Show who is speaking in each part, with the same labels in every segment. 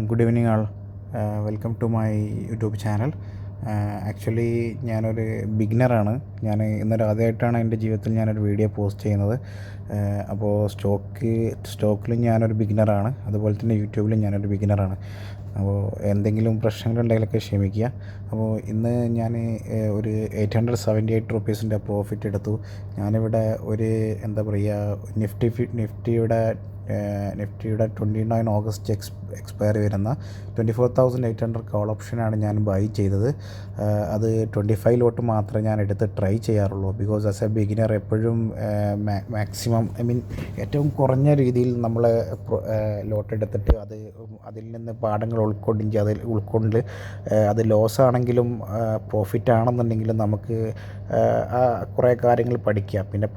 Speaker 1: Good evening all. Welcome to my YouTube channel. Actually ഞാനൊരു ബിഗിനറാണ്. ഞാൻ ഇന്നലെ ആദ്യമായിട്ടാണ് എൻ്റെ ജീവിതത്തിൽ ഞാനൊരു വീഡിയോ പോസ്റ്റ് ചെയ്യുന്നത്. അപ്പോൾ സ്റ്റോക്കിലും ഞാനൊരു ബിഗിനറാണ്, അതുപോലെ തന്നെ യൂട്യൂബിലും ഞാനൊരു ബിഗിനറാണ്. അപ്പോൾ എന്തെങ്കിലും പ്രശ്നങ്ങളുണ്ടെങ്കിലൊക്കെ ക്ഷമിക്കുക. അപ്പോൾ ഇന്ന് ഞാൻ ഒരു 878 റുപ്പീസിൻ്റെ പ്രോഫിറ്റ് എടുത്തു. ഞാനിവിടെ ഒരു എന്താ പറയുക, നിഫ്റ്റിയുടെ 29 ഓഗസ്റ്റ് എക്സ്പയറി വരുന്ന 24,800 കോൾ ഓപ്ഷനാണ് ഞാൻ ബൈ ചെയ്തത്. അത് 25 ലോട്ട് മാത്രമേ ഞാൻ എടുത്ത് ട്രൈ ചെയ്യാറുള്ളൂ. ബിക്കോസ് ആസ് എ ബിഗിനർ എപ്പോഴും മാക്സിമം ഏറ്റവും കുറഞ്ഞ രീതിയിൽ നമ്മൾ ലോട്ട് എടുത്തിട്ട് അതിൽ നിന്ന് പാഠങ്ങൾ ഉൾക്കൊണ്ട് അത് ലോസ് ആണെങ്കിലും പ്രോഫിറ്റ് ആണെന്നുണ്ടെങ്കിലും നമുക്ക് കുറേ കാര്യങ്ങൾ പഠിക്കാം. പിന്നെ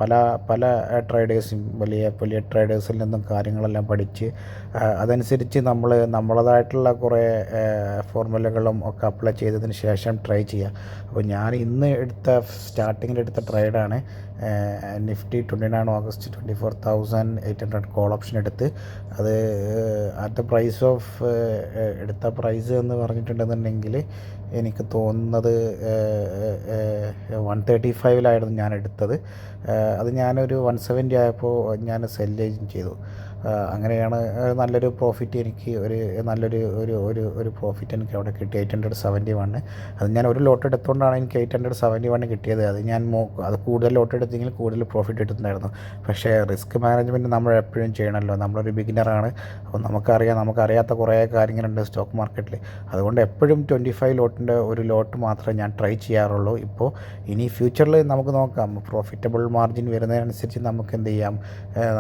Speaker 1: പല ട്രേഡേഴ്സും വലിയ ട്രേഡേഴ്സിൽ നിന്നും കാര്യങ്ങളെല്ലാം പഠിച്ച് അതനുസരിച്ച് നമ്മളതായിട്ടുള്ള കുറേ ഫോർമുലകളും ഒക്കെ അപ്ലൈ ചെയ്തതിന് ശേഷം ട്രൈ ചെയ്യുക. അപ്പോൾ ഞാൻ ഇന്ന് സ്റ്റാർട്ടിങ്ങിൽ എടുത്ത ട്രേഡാണ് നിഫ്റ്റി 29 ഓഗസ്റ്റ് 24,800 കോൾ ഓപ്ഷൻ എടുത്ത്. അത് അറ്റ് എടുത്ത പ്രൈസ് എന്ന് പറഞ്ഞിട്ടുണ്ടെന്നുണ്ടെങ്കിൽ എനിക്ക് തോന്നുന്നത് 135 ഞാൻ എടുത്തത്. അത് ഞാനൊരു 170 ആയപ്പോൾ ഞാൻ സെല്ലും ചെയ്തു. അങ്ങനെയാണ് നല്ലൊരു പ്രോഫിറ്റ് എനിക്ക് ഒരു പ്രോഫിറ്റ് എനിക്ക് അവിടെ കിട്ടി, 871. അത് ഞാൻ ഒരു ലോട്ട് എടുത്തുകൊണ്ടാണ് എനിക്ക് 871 കിട്ടിയത്. അത് കൂടുതൽ ലോട്ട് എടുത്തെങ്കിൽ കൂടുതൽ പ്രോഫിറ്റ് എടുത്തിട്ടുണ്ടായിരുന്നു. പക്ഷേ റിസ്ക് മാനേജ്മെൻറ്റ് നമ്മൾ എപ്പോഴും ചെയ്യണമല്ലോ. നമ്മളൊരു ബിഗിനറാണ്. അപ്പോൾ നമുക്കറിയാത്ത കുറേ കാര്യങ്ങളുണ്ട് സ്റ്റോക്ക് മാർക്കറ്റിൽ. അതുകൊണ്ട് എപ്പോഴും 25 ലോട്ടിൻ്റെ ഒരു ലോട്ട് മാത്രമേ ഞാൻ ട്രൈ ചെയ്യാറുള്ളൂ. ഇപ്പോൾ ഇനി ഫ്യൂച്ചറിൽ നമുക്ക് നോക്കാം. പ്രോഫിറ്റബിൾ മാർജിൻ വരുന്നതിനനുസരിച്ച് നമുക്ക് എന്ത് ചെയ്യാം,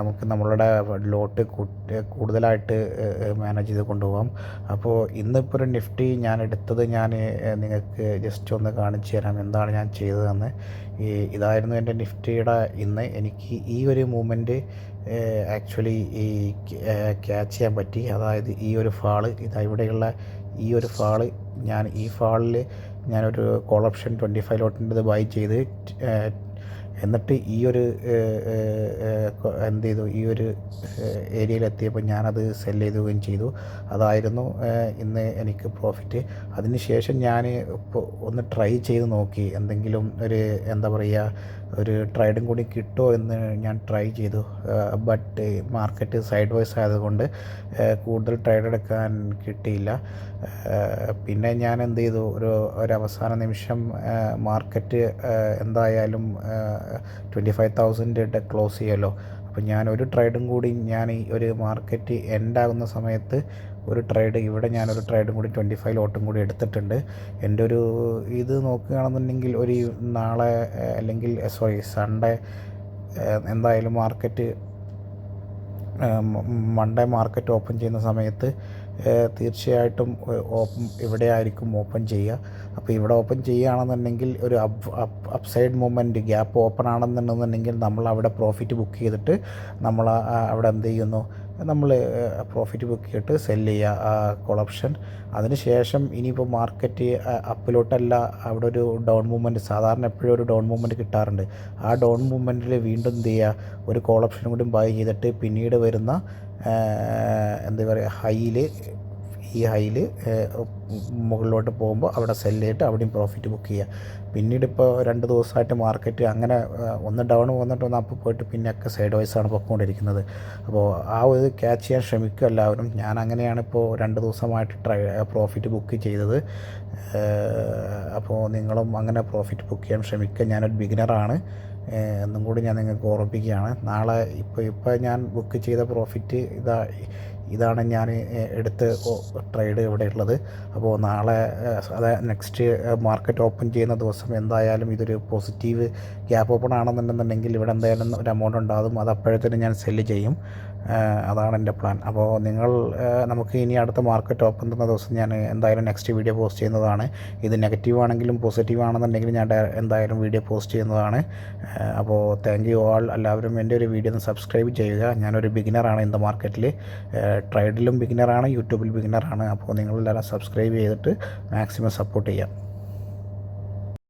Speaker 1: നമുക്ക് നമ്മളുടെ ലോട്ട് കൂടുതലായിട്ട് മാനേജ് ചെയ്ത് കൊണ്ടുപോകാം. അപ്പോൾ ഇന്നിപ്പോൾ ഒരു നിഫ്റ്റി ഞാൻ എടുത്തത് ഞാൻ നിങ്ങൾക്ക് ജസ്റ്റ് ഒന്ന് കാണിച്ചു തരാം എന്താണ് ഞാൻ ചെയ്തതെന്ന്. ഇതായിരുന്നു എൻ്റെ നിഫ്റ്റിയുടെ ഇന്ന്. എനിക്ക് ഈ ഒരു മൂവ്മെൻറ്റ് ആക്ച്വലി ക്യാച്ച് ചെയ്യാൻ പറ്റി. അതായത് ഈ ഒരു ഫാള്, ഇവിടെയുള്ള ഈ ഒരു ഫാള്, ഈ ഫാളിൽ ഞാനൊരു കോൾ ഓപ്ഷൻ 25 ലോട്ടിൻ്റെത് ബൈ ചെയ്ത് എന്നിട്ട് ഈ ഒരു ഏരിയയിലെത്തിയപ്പോൾ ഞാനത് സെല് ചെയ്യുകയും ചെയ്തു. അതായിരുന്നു ഇന്ന് എനിക്ക് പ്രോഫിറ്റ്. അതിനുശേഷം ഞാൻ ഇപ്പോൾ ഒന്ന് ട്രൈ ചെയ്ത് നോക്കി, എന്തെങ്കിലും ഒരു ട്രേഡും കൂടി കിട്ടുമോ എന്ന് ഞാൻ ട്രൈ ചെയ്തു. ബട്ട് മാർക്കറ്റ് സൈഡ് വൈസ് ആയതുകൊണ്ട് കൂടുതൽ ട്രേഡ് എടുക്കാൻ കിട്ടിയില്ല. പിന്നെ ഞാൻ എന്ത് ചെയ്തു, ഒരു അവസാന നിമിഷം മാർക്കറ്റ് എന്തായാലും 25,000 ക്ലോസ് ചെയ്യുമല്ലോ. അപ്പോൾ ഞാൻ ഒരു ട്രേഡും കൂടി ഒരു മാർക്കറ്റ് എൻഡാകുന്ന സമയത്ത് ഞാനൊരു ട്രേഡും കൂടി 25 ലോട്ടും കൂടി എടുത്തിട്ടുണ്ട്. എൻ്റെ ഇത് നോക്കുകയാണെന്നുണ്ടെങ്കിൽ നാളെ അല്ലെങ്കിൽ സൺഡേ എന്തായാലും മൺഡേ മാർക്കറ്റ് ഓപ്പൺ ചെയ്യുന്ന സമയത്ത് തീർച്ചയായിട്ടും ഇവിടെ ആയിരിക്കും ഓപ്പൺ ചെയ്യുക. അപ്പോൾ ഇവിടെ ഓപ്പൺ ചെയ്യുകയാണെന്നുണ്ടെങ്കിൽ ഒരു അപ്സൈഡ് മൂവ്മെൻറ്റ് ഗ്യാപ്പ് ഓപ്പൺ ആണെന്നുണ്ടെന്നുണ്ടെങ്കിൽ നമ്മൾ അവിടെ പ്രോഫിറ്റ് ബുക്ക് ചെയ്തിട്ട് നമ്മൾ അവിടെ എന്ത് ചെയ്യുന്നു, നമ്മൾ പ്രോഫിറ്റ് ബുക്ക് ചെയ്തിട്ട് സെല്ല് ചെയ്യുക ആ കോൾ ഓപ്ഷൻ. അതിനുശേഷം ഇനിയിപ്പോൾ മാർക്കറ്റ് അപ്പിലോട്ടല്ല, അവിടെ ഒരു ഡൗൺ മൂവ്മെൻറ്റ് സാധാരണ എപ്പോഴും ഒരു ഡൗൺ മൂവ്മെൻറ്റ് കിട്ടാറുണ്ട്. ആ ഡൗൺ മൂവ്മെൻറ്റിൽ വീണ്ടും എന്ത് ചെയ്യുക, ഒരു കോൾ ഓപ്ഷനും കൂടി ബൈ ചെയ്തിട്ട് പിന്നീട് വരുന്ന ഹൈയിൽ മുകളിലോട്ട് പോകുമ്പോൾ അവിടെ സെല്ല് ചെയ്തിട്ട് അവിടെയും പ്രോഫിറ്റ് ബുക്ക് ചെയ്യുക. പിന്നീട് ഇപ്പോൾ 2 ദിവസമായിട്ട് മാർക്കറ്റ് അങ്ങനെ ഒന്ന് ഡൗൺ വന്നിട്ട് ഒന്ന് അപ്പ് പോയിട്ട് പിന്നെയൊക്കെ സൈഡ് വൈസാണ് പൊയ്ക്കൊണ്ടിരിക്കുന്നത്. അപ്പോൾ ആ ഒരു ക്യാച്ച് ചെയ്യാൻ ശ്രമിക്കുക എല്ലാവരും. ഞാൻ അങ്ങനെയാണ് ഇപ്പോൾ 2 ദിവസമായിട്ട് പ്രോഫിറ്റ് ബുക്ക് ചെയ്തത്. അപ്പോൾ നിങ്ങളും അങ്ങനെ പ്രോഫിറ്റ് ബുക്ക് ചെയ്യാൻ ശ്രമിക്കുക. ഞാനൊരു ബിഗിനറാണ് എന്നും കൂടി ഞാൻ നിങ്ങൾക്ക് ഓർമ്മിപ്പിക്കുകയാണ്. നാളെ ഇപ്പോൾ ഞാൻ ബുക്ക് ചെയ്ത പ്രോഫിറ്റ് ഇതാണ് ഞാൻ എടുത്ത് ട്രേഡ് ഇവിടെ ഉള്ളത്. അപ്പോൾ നാളെ നെക്സ്റ്റ് മാർക്കറ്റ് ഓപ്പൺ ചെയ്യുന്ന ദിവസം എന്തായാലും ഇതൊരു പോസിറ്റീവ് ഗ്യാപ്പ് ഓപ്പൺ ആണെന്നുണ്ടെന്നുണ്ടെങ്കിൽ ഇവിടെ എന്തായാലും ഒരു എമൗണ്ട് ഉണ്ടാകും. അത് അപ്പോഴത്തേനും ഞാൻ സെല്ല് ചെയ്യും. അതാണ് എൻ്റെ പ്ലാൻ. അപ്പോൾ നമുക്ക് ഇനി അടുത്ത മാർക്കറ്റ് ഓപ്പൺ ചെയ്യുന്ന ദിവസം ഞാൻ എന്തായാലും നെക്സ്റ്റ് വീഡിയോ പോസ്റ്റ് ചെയ്യുന്നതാണ്. ഇത് നെഗറ്റീവ് ആണെങ്കിലും പോസിറ്റീവ് ആണെന്നുണ്ടെങ്കിലും ഞാൻ എന്തായാലും വീഡിയോ പോസ്റ്റ് ചെയ്യുന്നതാണ്. അപ്പോൾ താങ്ക് യു ആൾ. എല്ലാവരും എൻ്റെ ഒരു വീഡിയോ ഒന്ന് സബ്സ്ക്രൈബ് ചെയ്യുക. ഞാനൊരു ബിഗിനറാണ് ഇൻ ദ മാർക്കറ്റിൽ. ട്രേഡിലും ബിഗിനറാണ്, യൂട്യൂബിൽ ബിഗിനറാണ്. അപ്പോൾ നിങ്ങളെല്ലാവരും സബ്സ്ക്രൈബ് ചെയ്തിട്ട് മാക്സിമം സപ്പോർട്ട് ചെയ്യാം.